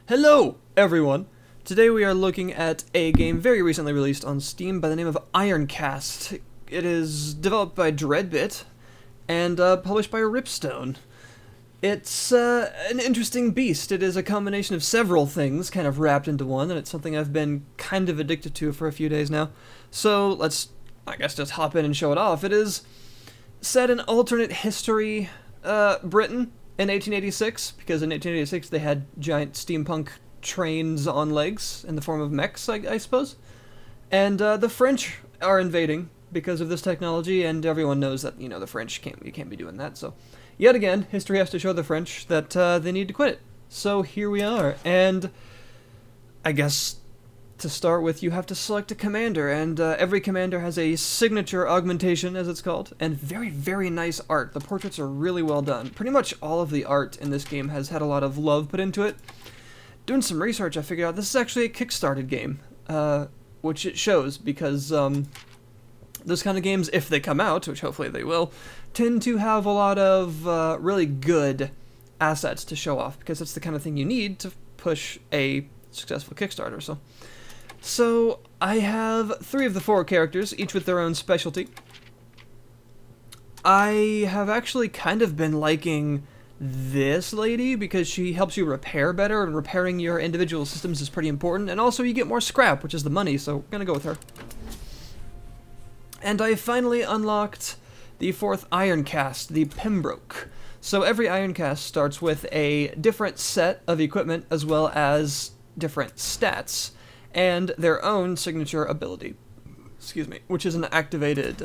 Hello, everyone! Today we are looking at a game very recently released on Steam by the name of Ironcast. It is developed by Dreadbit and published by Ripstone. It's an interesting beast. It is a combination of several things kind of wrapped into one, and it's something I've been kind of addicted to for a few days now. So let's, I guess, just hop in and show it off. It is set in alternate history Britain in 1886, because in 1886 they had giant steampunk trains on legs in the form of mechs, I suppose. And the French are invading because of this technology, and everyone knows that, you know, the French you can't be doing that. So, yet again, history has to show the French that they need to quit it. So here we are, and I guess to start with, you have to select a commander, and every commander has a signature augmentation, as it's called, and very, very nice art. The portraits are really well done. Pretty much all of the art in this game has had a lot of love put into it. Doing some research, I figured out this is actually a Kickstarted game, which it shows, because those kind of games, if they come out, which hopefully they will, tend to have a lot of really good assets to show off, because it's the kind of thing you need to push a successful Kickstarter. So I have 3 of the 4 characters, each with their own specialty. I have actually kind of been liking this lady because she helps you repair better, and repairing your individual systems is pretty important, and also you get more scrap, which is the money, so I'm gonna go with her. And I finally unlocked the 4th Ironcast, the Pembroke. So every Ironcast starts with a different set of equipment as well as different stats and their own signature ability, excuse me, which is an activated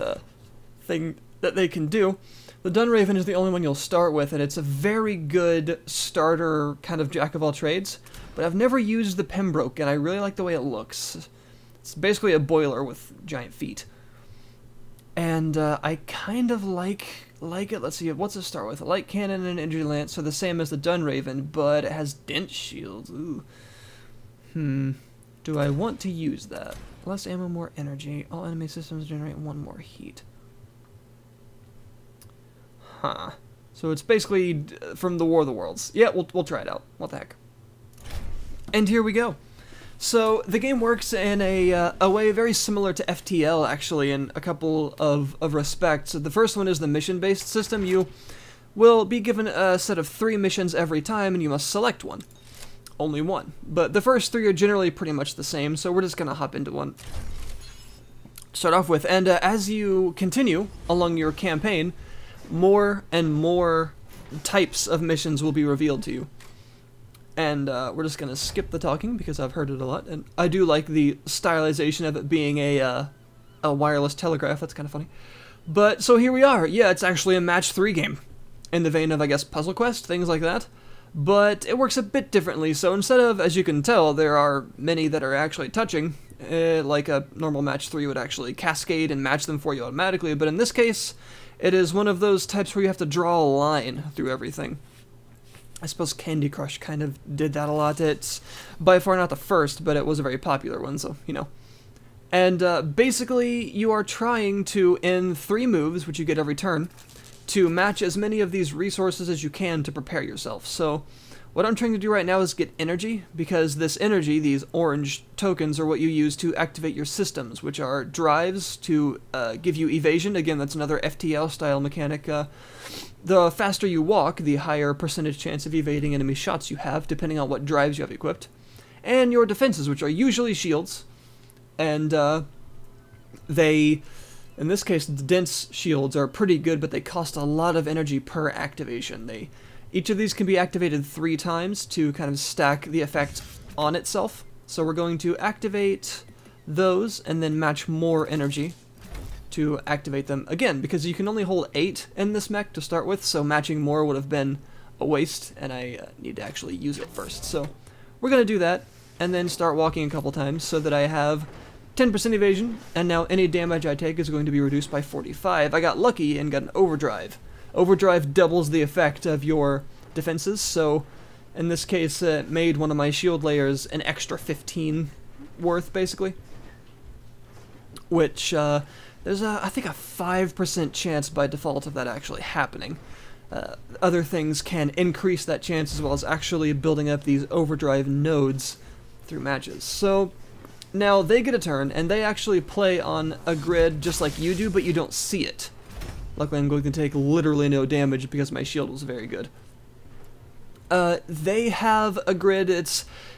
thing that they can do. The Dunraven is the only one you'll start with, and it's a very good starter kind of jack-of-all-trades, but I've never used the Pembroke, and I really like the way it looks. It's basically a boiler with giant feet. And I kind of like it. Let's see, what's it start with? A light cannon and an energy lance, so the same as the Dunraven, but it has dent shields. Ooh. Do I want to use that? Less ammo, more energy. All enemy systems generate 1 more heat. Huh. So it's basically from the War of the Worlds. Yeah, we'll try it out. What the heck. And here we go. So the game works in a way very similar to FTL, actually, in a couple of respects. The first one is the mission-based system. You will be given a set of 3 missions every time, and you must select one. Only one. But the first 3 are generally pretty much the same, so we're just going to hop into one to start off with. And as you continue along your campaign, more and more types of missions will be revealed to you. And we're just going to skip the talking because I've heard it a lot. And I do like the stylization of it being a wireless telegraph. That's kind of funny. But so here we are. Yeah, it's actually a match 3 game in the vein of, I guess, Puzzle Quest, things like that. But it works a bit differently, so instead of, as you can tell, there are many that are actually touching, like a normal match 3 would actually cascade and match them for you automatically, but in this case, it is one of those types where you have to draw a line through everything. I suppose Candy Crush kind of did that a lot. It's by far not the first, but it was a very popular one, so, you know. And basically, you are trying to, in 3 moves, which you get every turn, to match as many of these resources as you can to prepare yourself. So what I'm trying to do right now is get energy, because this energy, these orange tokens, are what you use to activate your systems, which are drives to give you evasion. Again, that's another FTL style mechanic. The faster you walk, the higher percentage chance of evading enemy shots you have, depending on what drives you have equipped. And your defenses, which are usually shields, and they... in this case, the dense shields are pretty good, but they cost a lot of energy per activation. Each of these can be activated 3 times to kind of stack the effect on itself. So we're going to activate those and then match more energy to activate them again, because you can only hold 8 in this mech to start with, so matching more would have been a waste, and I need to actually use it first. So we're going to do that, and then start walking a couple times so that I have 10% evasion, and now any damage I take is going to be reduced by 45. I got lucky and got an overdrive. Overdrive doubles the effect of your defenses, so in this case it made one of my shield layers an extra 15 worth, basically. Which, there's I think a 5% chance by default of that actually happening. other things can increase that chance, as well as actually building up these overdrive nodes through matches. So now they get a turn, and they actually play on a grid just like you do, but you don't see it. Luckily, I'm going to take literally no damage because my shield was very good. They have a grid.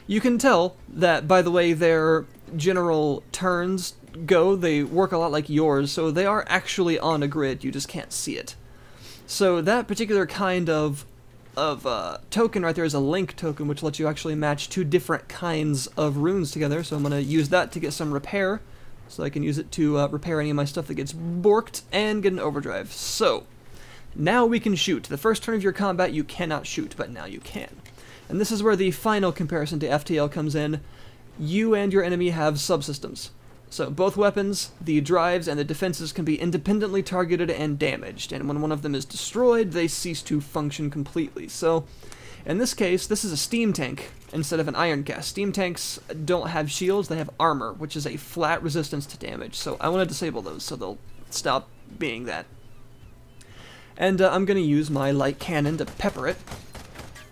You can tell that by the way their general turns go, they work a lot like yours, so they are actually on a grid, you just can't see it. So that particular kind of token right there is a link token, which lets you actually match two different kinds of runes together, so I'm going to use that to get some repair, so I can use it to repair any of my stuff that gets borked, and get an overdrive. So, now we can shoot. The first turn of your combat you cannot shoot, but now you can. And this is where the final comparison to FTL comes in. You and your enemy have subsystems. So both weapons, the drives, and the defenses can be independently targeted and damaged, and when one of them is destroyed, they cease to function completely. So, in this case, this is a steam tank instead of an Ironcast. Steam tanks don't have shields, they have armor, which is a flat resistance to damage. So I want to disable those so they'll stop being that. And I'm going to use my light cannon to pepper it.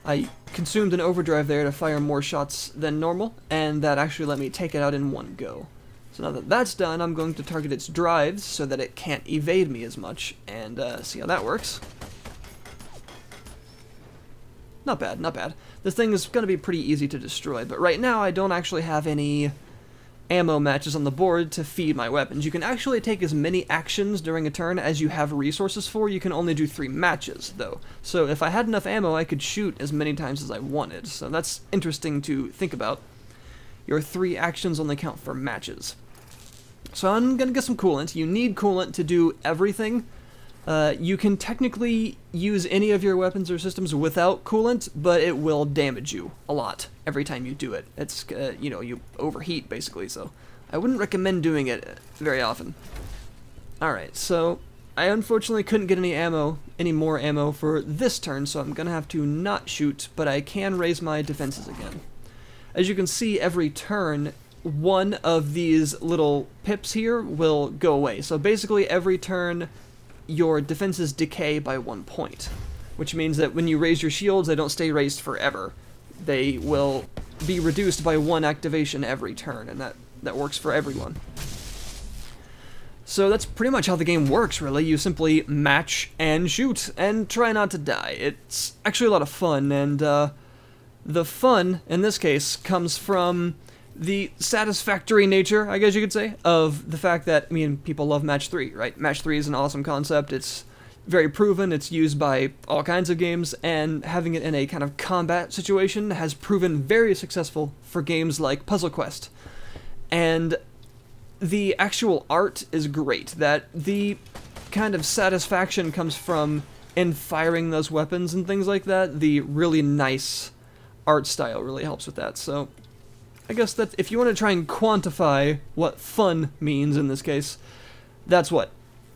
I consumed an overdrive there to fire more shots than normal, and that actually let me take it out in one go. So now that that's done, I'm going to target its drives so that it can't evade me as much, and see how that works. Not bad, not bad. This thing is going to be pretty easy to destroy, but right now I don't actually have any ammo matches on the board to feed my weapons. You can actually take as many actions during a turn as you have resources for. You can only do 3 matches, though. So if I had enough ammo, I could shoot as many times as I wanted. So that's interesting to think about. Your 3 actions only count for matches. So I'm going to get some coolant. You need coolant to do everything. You can technically use any of your weapons or systems without coolant, but it will damage you a lot every time you do it. It's, you know, you overheat, basically, so I wouldn't recommend doing it very often. Alright, so I unfortunately couldn't get any more ammo for this turn, so I'm going to have to not shoot, but I can raise my defenses again. As you can see, every turn, one of these little pips here will go away. So basically, every turn, your defenses decay by 1 point, which means that when you raise your shields, they don't stay raised forever. They will be reduced by 1 activation every turn, and that works for everyone. So that's pretty much how the game works, really. You simply match and shoot, and try not to die. It's actually a lot of fun, and the fun, in this case, comes from the satisfactory nature, I guess you could say, of the fact that, I mean, people love Match 3, right? Match 3 is an awesome concept. It's very proven. It's used by all kinds of games, and having it in a kind of combat situation has proven very successful for games like Puzzle Quest. And the actual art is great. That the kind of satisfaction comes from in firing those weapons and things like that. The really nice art style really helps with that. So I guess that if you want to try and quantify what fun means in this case, that's what.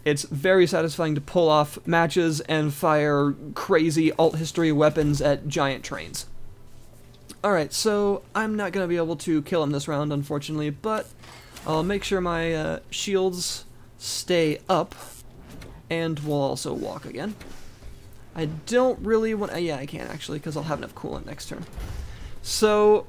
It's very satisfying to pull off matches and fire crazy alt history weapons at giant trains. Alright, so I'm not going to be able to kill him this round, unfortunately, but I'll make sure my shields stay up, and we'll also walk again. I don't really want... yeah, I can actually, because I'll have enough coolant next turn. So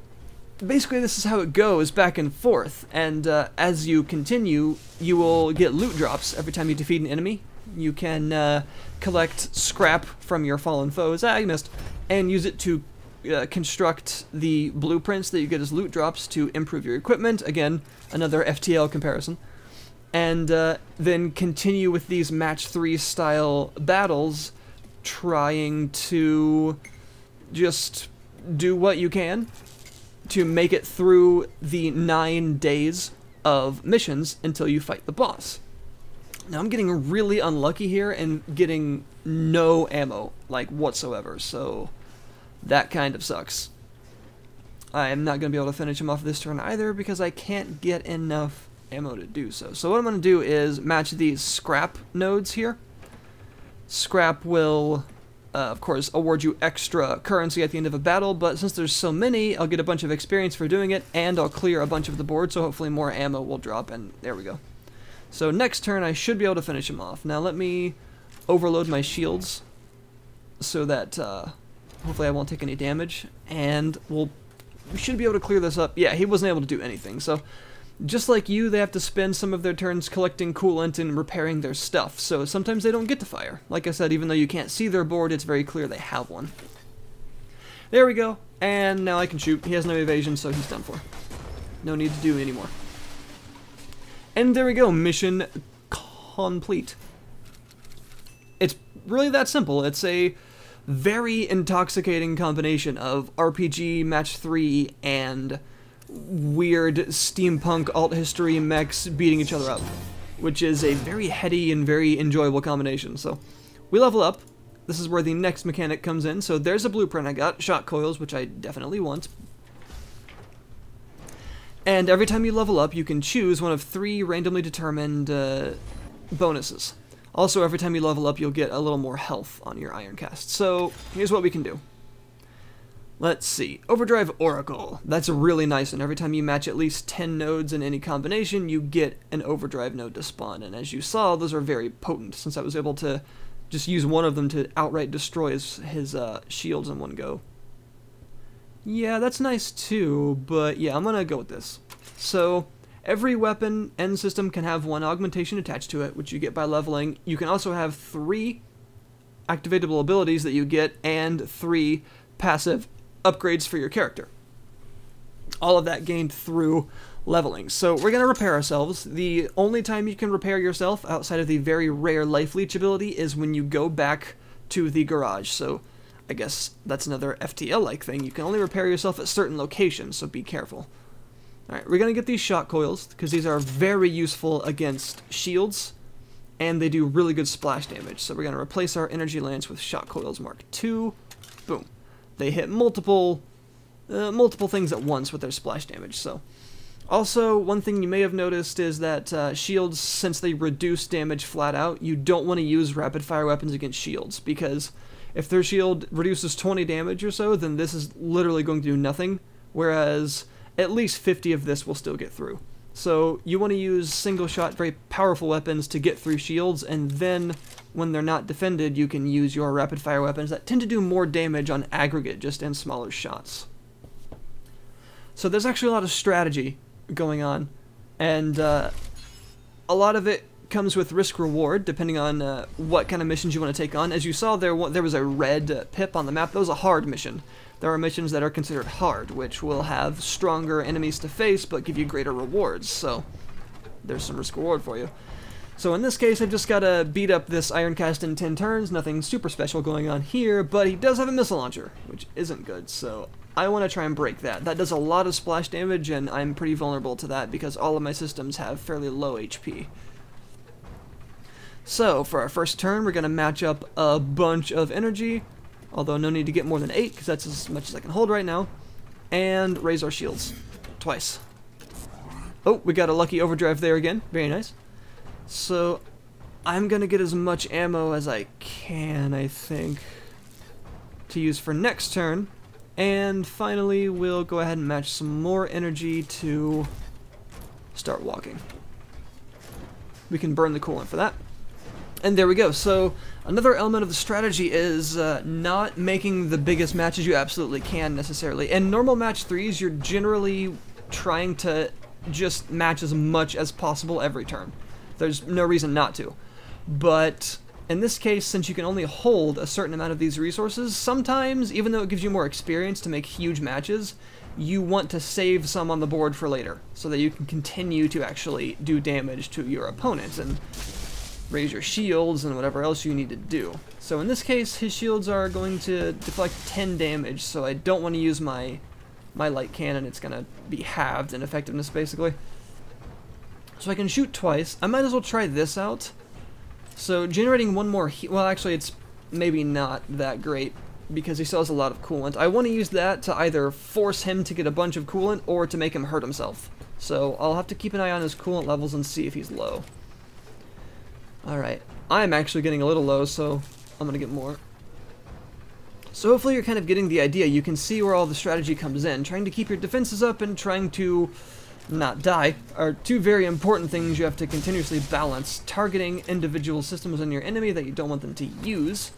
basically this is how it goes back and forth, and as you continue, you will get loot drops every time you defeat an enemy. You can collect scrap from your fallen foes, you missed, and use it to construct the blueprints that you get as loot drops to improve your equipment. Again, another FTL comparison. And then continue with these match 3 style battles, trying to just do what you can to make it through the 9 days of missions until you fight the boss. Now I'm getting really unlucky here and getting no ammo, like, whatsoever, so that kind of sucks. I am not going to be able to finish him off this turn either because I can't get enough ammo to do so. So what I'm going to do is match these scrap nodes here. Scrap will of course, award you extra currency at the end of a battle, but since there's so many, I'll get a bunch of experience for doing it, and I'll clear a bunch of the board, so hopefully more ammo will drop, and there we go. So next turn, I should be able to finish him off. Now let me overload my shields. so that hopefully I won't take any damage, and we should be able to clear this up. Yeah, he wasn't able to do anything, so just like you, they have to spend some of their turns collecting coolant and repairing their stuff, so sometimes they don't get to fire. Like I said, even though you can't see their board, it's very clear they have one. There we go, and now I can shoot. He has no evasion, so he's done for. No need to do any more. And there we go, mission complete. It's really that simple. It's a very intoxicating combination of RPG, Match 3, and weird steampunk alt history mechs beating each other up, which is a very heady and very enjoyable combination. So we level up. This is where the next mechanic comes in. So there's a blueprint I got, shot coils, which I definitely want. And every time you level up, you can choose one of 3 randomly determined bonuses. Also, every time you level up, you'll get a little more health on your Ironcast. So here's what we can do. Let's see. Overdrive Oracle. That's really nice, and every time you match at least 10 nodes in any combination, you get an overdrive node to spawn. And as you saw, those are very potent, since I was able to just use one of them to outright destroy his shields in one go. Yeah, that's nice too, but yeah, I'm gonna go with this. So every weapon end system can have 1 augmentation attached to it, which you get by leveling. You can also have 3 activatable abilities that you get, and 3 passive upgrades for your character. All of that gained through leveling. So we're going to repair ourselves. The only time you can repair yourself outside of the very rare life leech ability is when you go back to the garage. So I guess that's another FTL-like thing. You can only repair yourself at certain locations, so be careful. Alright, we're going to get these shot coils, because these are very useful against shields, and they do really good splash damage. So we're going to replace our energy lance with shot coils Mark II. Boom. They hit multiple things at once with their splash damage. So, also, one thing you may have noticed is that shields, since they reduce damage flat out, you don't want to use rapid-fire weapons against shields, because if their shield reduces 20 damage or so, then this is literally going to do nothing, whereas at least 50 of this will still get through. So you want to use single-shot, very powerful weapons to get through shields, and then when they're not defended, you can use your rapid-fire weapons that tend to do more damage on aggregate, just in smaller shots. So there's actually a lot of strategy going on, and a lot of it comes with risk-reward, depending on what kind of missions you want to take on. As you saw, there was a red pip on the map. That was a hard mission. There are missions that are considered hard, which will have stronger enemies to face, but give you greater rewards, so there's some risk-reward for you. So in this case, I've just got to beat up this Ironcast in 10 turns, nothing super special going on here, but he does have a missile launcher, which isn't good, so I want to try and break that. That does a lot of splash damage, and I'm pretty vulnerable to that because all of my systems have fairly low HP. So, for our first turn, we're going to match up a bunch of energy, although no need to get more than 8, because that's as much as I can hold right now, and raise our shields twice. Oh, we got a lucky overdrive there again. Very nice. So, I'm going to get as much ammo as I can, I think, to use for next turn. And finally, we'll go ahead and match some more energy to start walking. We can burn the coolant for that. And there we go. So, another element of the strategy is not making the biggest matches you absolutely can, necessarily. In normal match 3s, you're generally trying to just match as much as possible every turn. There's no reason not to. But in this case, since you can only hold a certain amount of these resources, sometimes, even though it gives you more experience to make huge matches, you want to save some on the board for later, so that you can continue to actually do damage to your opponents and raise your shields and whatever else you need to do. So in this case, his shields are going to deflect 10 damage, so I don't want to use my light cannon. It's going to be halved in effectiveness, basically. So I can shoot twice. I might as well try this out. So generating one more well, actually, it's maybe not that great because he still has a lot of coolant. I want to use that to either force him to get a bunch of coolant or to make him hurt himself. So I'll have to keep an eye on his coolant levels and see if he's low. Alright, I'm actually getting a little low, so I'm gonna get more. So hopefully you're kind of getting the idea. You can see where all the strategy comes in. Trying to keep your defenses up and trying to not die are two very important things you have to continuously balance. Targeting individual systems on your enemy that you don't want them to use,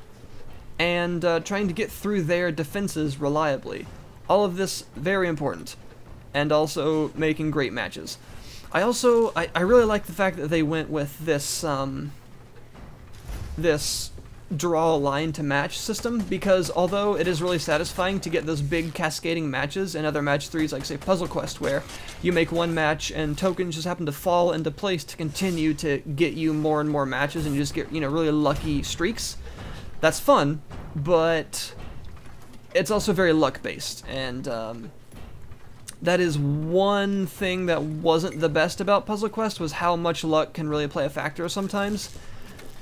and trying to get through their defenses reliably. All of this very important, and also making great matches. I really like the fact that they went with this this draw a line to match system, because although it is really satisfying to get those big cascading matches in other match 3s like say Puzzle Quest, where you make one match and tokens just happen to fall into place to continue to get you more and more matches and you just get, you know, really lucky streaks. That's fun, but it's also very luck based, and that is one thing that wasn't the best about Puzzle Quest, was how much luck can really play a factor sometimes.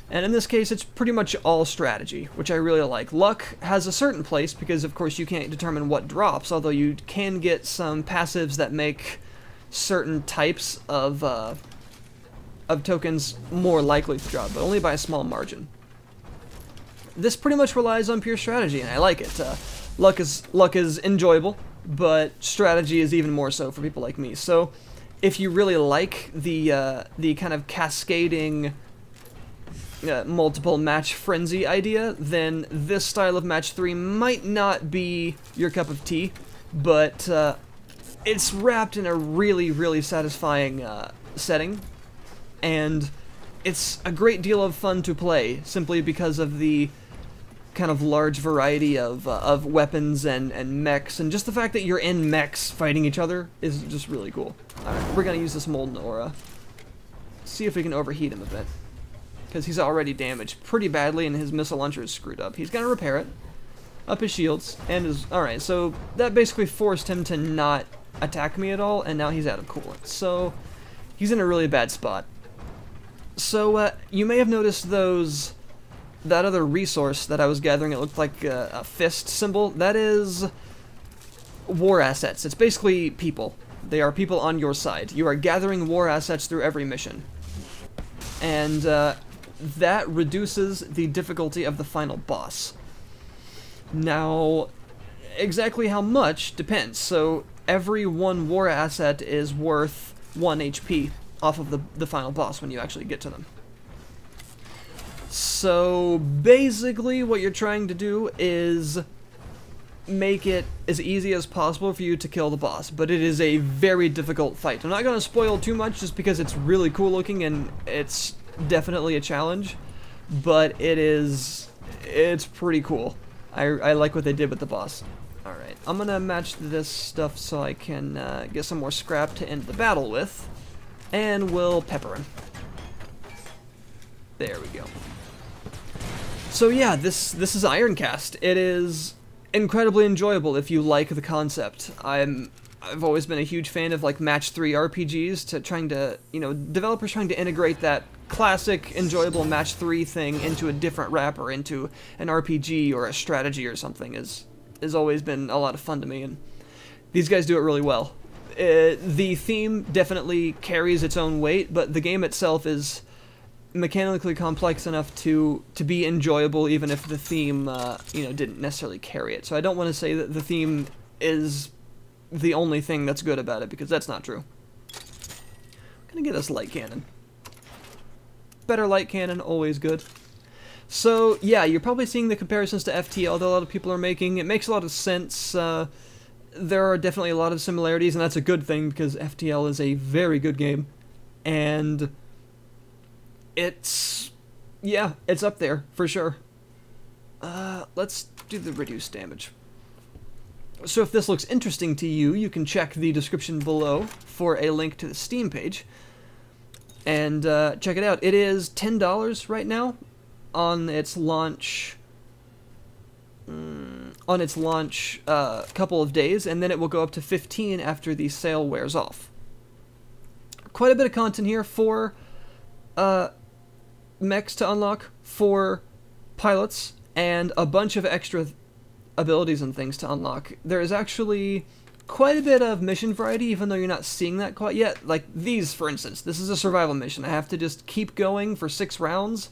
And in this case, it's pretty much all strategy, which I really like. Luck has a certain place because, of course, you can't determine what drops, although you can get some passives that make certain types of tokens more likely to drop, but only by a small margin. This pretty much relies on pure strategy, and I like it. Luck is enjoyable, but strategy is even more so for people like me. So, if you really like the kind of cascading multiple match frenzy idea, then this style of match 3 might not be your cup of tea, but it's wrapped in a really, really satisfying setting, and it's a great deal of fun to play simply because of the kind of large variety of weapons and mechs, and just the fact that you're in mechs fighting each other is just really cool. Alright, we're gonna use this Molten Aura. See if we can overheat him a bit, because he's already damaged pretty badly and his missile launcher is screwed up. He's gonna repair it. Up his shields, and his... Alright, so that basically forced him to not attack me at all, and now he's out of coolant. So, he's in a really bad spot. So, you may have noticed that other resource that I was gathering. It looked like a fist symbol. That is war assets. It's basically people. They are people on your side. You are gathering war assets through every mission. And that reduces the difficulty of the final boss. Now, exactly how much depends. So every one war asset is worth 1 HP off of the final boss when you actually get to them. So basically what you're trying to do is make it as easy as possible for you to kill the boss, but it is a very difficult fight. I'm not going to spoil too much just because it's really cool looking and it's definitely a challenge, but it's pretty cool. I like what they did with the boss. Alright, I'm going to match this stuff so I can get some more scrap to end the battle with, and we'll pepper him. There we go. So yeah, this is Ironcast. It is incredibly enjoyable if you like the concept. I've always been a huge fan of like match 3 RPGs, to trying to, you know, developers trying to integrate that classic enjoyable match 3 thing into a different wrapper, into an RPG or a strategy or something, has always been a lot of fun to me, and these guys do it really well. The theme definitely carries its own weight, but the game itself is mechanically complex enough to be enjoyable, even if the theme, you know, didn't necessarily carry it. So I don't want to say that the theme is the only thing that's good about it, because that's not true. I'm gonna get this light cannon. Better light cannon, always good. So yeah, you're probably seeing the comparisons to FTL that a lot of people are making. It makes a lot of sense. There are definitely a lot of similarities, and that's a good thing, because FTL is a very good game, and it's up there for sure. Let's do the reduced damage. So if this looks interesting to you, you can check the description below for a link to the Steam page and check it out. It is $10 right now on its launch. Couple of days, and then it will go up to $15 after the sale wears off. Quite a bit of content here for mechs to unlock, for pilots, and a bunch of extra abilities and things to unlock. There is actually quite a bit of mission variety, even though you're not seeing that quite yet. Like these, for instance. This is a survival mission. I have to just keep going for 6 rounds.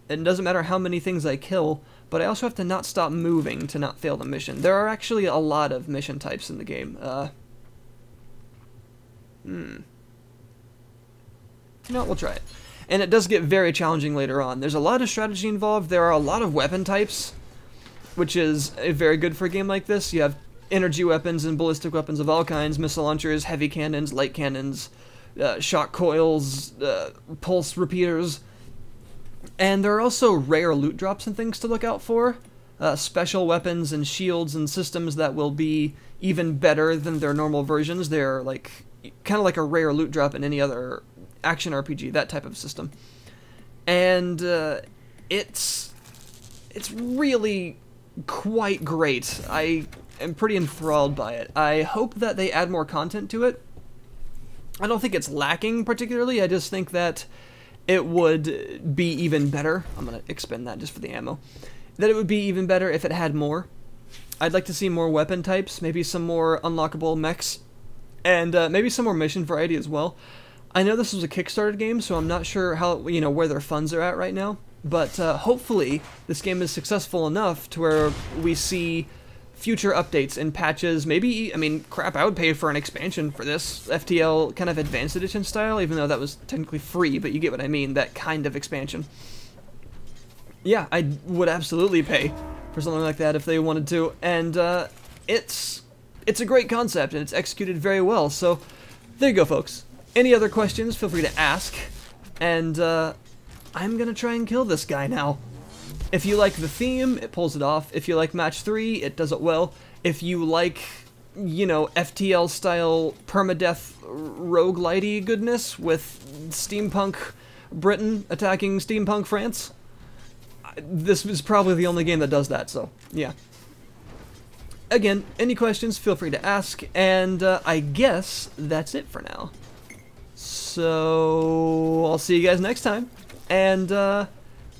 It doesn't matter how many things I kill, but I also have to not stop moving to not fail the mission. There are actually a lot of mission types in the game. No, we'll try it. And it does get very challenging later on. There's a lot of strategy involved. There are a lot of weapon types. which is very good for a game like this. You have energy weapons and ballistic weapons of all kinds, missile launchers, heavy cannons, light cannons, shock coils, pulse repeaters, and there are also rare loot drops and things to look out for. Special weapons and shields and systems that will be even better than their normal versions. They're like kind of like a rare loot drop in any other action RPG, that type of system. And it's really quite great. I am pretty enthralled by it. I hope that they add more content to it. I don't think it's lacking particularly. I just think that it would be even better. I'm going to expend that just for the ammo. That it would be even better if it had more. I'd like to see more weapon types, maybe some more unlockable mechs, and maybe some more mission variety as well. I know this was a Kickstarter game, so I'm not sure how, where their funds are at right now, but hopefully this game is successful enough to where we see future updates and patches. Maybe, crap, I would pay for an expansion for this FTL kind of advanced edition style, even though that was technically free, but you get what I mean, that kind of expansion. Yeah, I would absolutely pay for something like that if they wanted to, and it's a great concept, and it's executed very well, so there you go, folks. Any other questions, feel free to ask, and I'm gonna try and kill this guy now. If you like the theme, it pulls it off. If you like Match 3, it does it well. If you like, FTL-style permadeath roguelite-y goodness with steampunk Britain attacking steampunk France, this is probably the only game that does that, so, yeah. Again, any questions, feel free to ask, and I guess that's it for now. So, I'll see you guys next time, and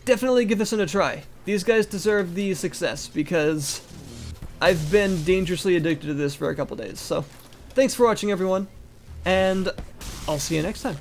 definitely give this one a try. These guys deserve the success, because I've been dangerously addicted to this for a couple days, so thanks for watching, everyone, and I'll see you next time.